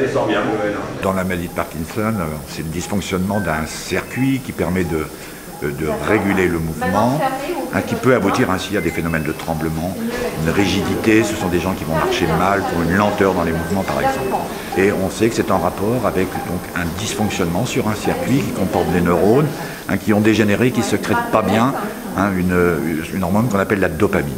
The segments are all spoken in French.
descend bien. Dans la maladie de Parkinson, c'est le dysfonctionnement d'un circuit qui permet de réguler le mouvement, qui peut aboutir ainsi à des phénomènes de tremblement, une rigidité. Ce sont des gens qui vont marcher mal, qui ont une lenteur dans les mouvements par exemple. Et on sait que c'est en rapport avec donc, un dysfonctionnement sur un circuit qui comporte des neurones qui ont dégénéré, qui ne sécrètent pas bien une hormone qu'on appelle la dopamine.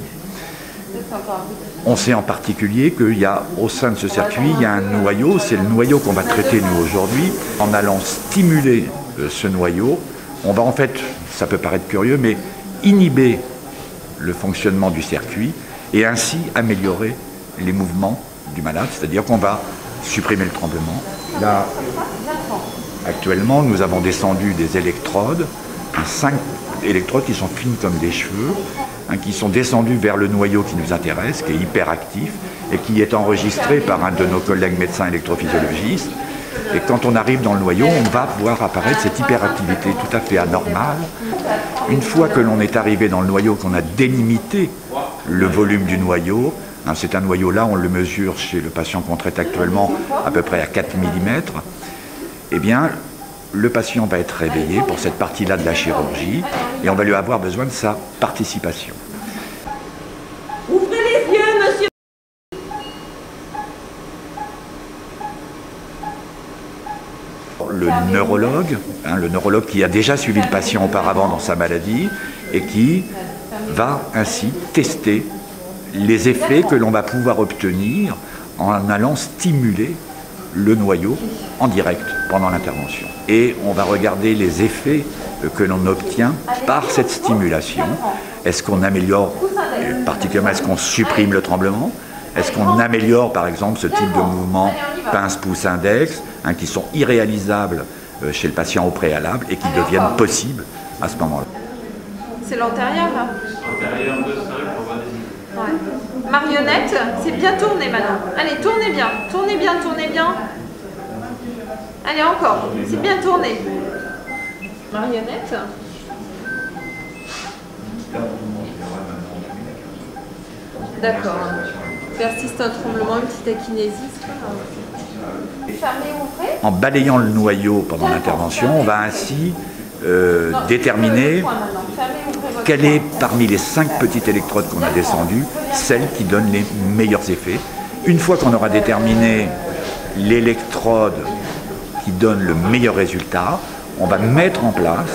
On sait en particulier qu'il y a au sein de ce circuit, il y a un noyau, c'est le noyau qu'on va traiter nous aujourd'hui. En allant stimuler ce noyau, on va en fait, ça peut paraître curieux, mais inhiber le fonctionnement du circuit et ainsi améliorer les mouvements du malade, c'est-à-dire qu'on va supprimer le tremblement. Là, actuellement, nous avons descendu des électrodes, 5 électrodes qui sont fines comme des cheveux, qui sont descendues vers le noyau qui nous intéresse, qui est hyperactif et qui est enregistré par un de nos collègues médecins électrophysiologistes. Et quand on arrive dans le noyau, on va voir apparaître cette hyperactivité tout à fait anormale. Une fois que l'on est arrivé dans le noyau, qu'on a délimité le volume du noyau, c'est un noyau là, on le mesure chez le patient qu'on traite actuellement à peu près à 4 mm, eh bien, le patient va être réveillé pour cette partie-là de la chirurgie et on va lui avoir besoin de sa participation. Ouvrez les yeux, monsieur. Le neurologue qui a déjà suivi le patient auparavant dans sa maladie et qui va ainsi tester les effets que l'on va pouvoir obtenir en allant stimuler le noyau en direct pendant l'intervention. Et on va regarder les effets que l'on obtient par cette stimulation. Est-ce qu'on améliore, particulièrement est-ce qu'on supprime le tremblement? Est-ce qu'on améliore par exemple ce type de mouvement pince-pouce-index, qui sont irréalisables chez le patient au préalable et qui deviennent possibles à ce moment-là? C'est l'antérieur là. Antérieur de sol pour voir des images. Ouais. Marionnette, c'est bien tourné maintenant. Allez, tournez bien, tournez bien, tournez bien. Allez, encore, c'est bien tourné. Marionnette. D'accord. Persiste un tremblement, une petite akinésie. En balayant le noyau pendant l'intervention, on va ainsi déterminer quelle est, parmi les 5 petites électrodes qu'on a descendues, celle qui donne les meilleurs effets. Une fois qu'on aura déterminé l'électrode qui donne le meilleur résultat, on va mettre en place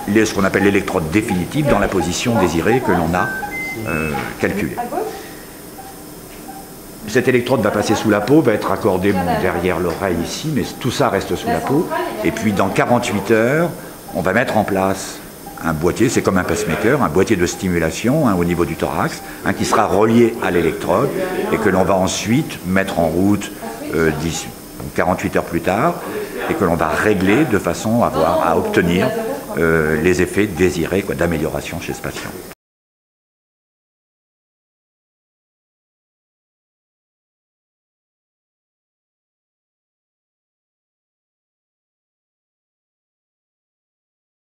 ce qu'on appelle l'électrode définitive dans la position désirée que l'on a calculée. Cette électrode va passer sous la peau, va être accordée derrière l'oreille ici, mais tout ça reste sous la peau. Et puis dans 48 heures, on va mettre en place un boîtier, c'est comme un pacemaker, un boîtier de stimulation au niveau du thorax, qui sera relié à l'électrode et que l'on va ensuite mettre en route 48 heures plus tard et que l'on va régler de façon à obtenir les effets désirés d'amélioration chez ce patient.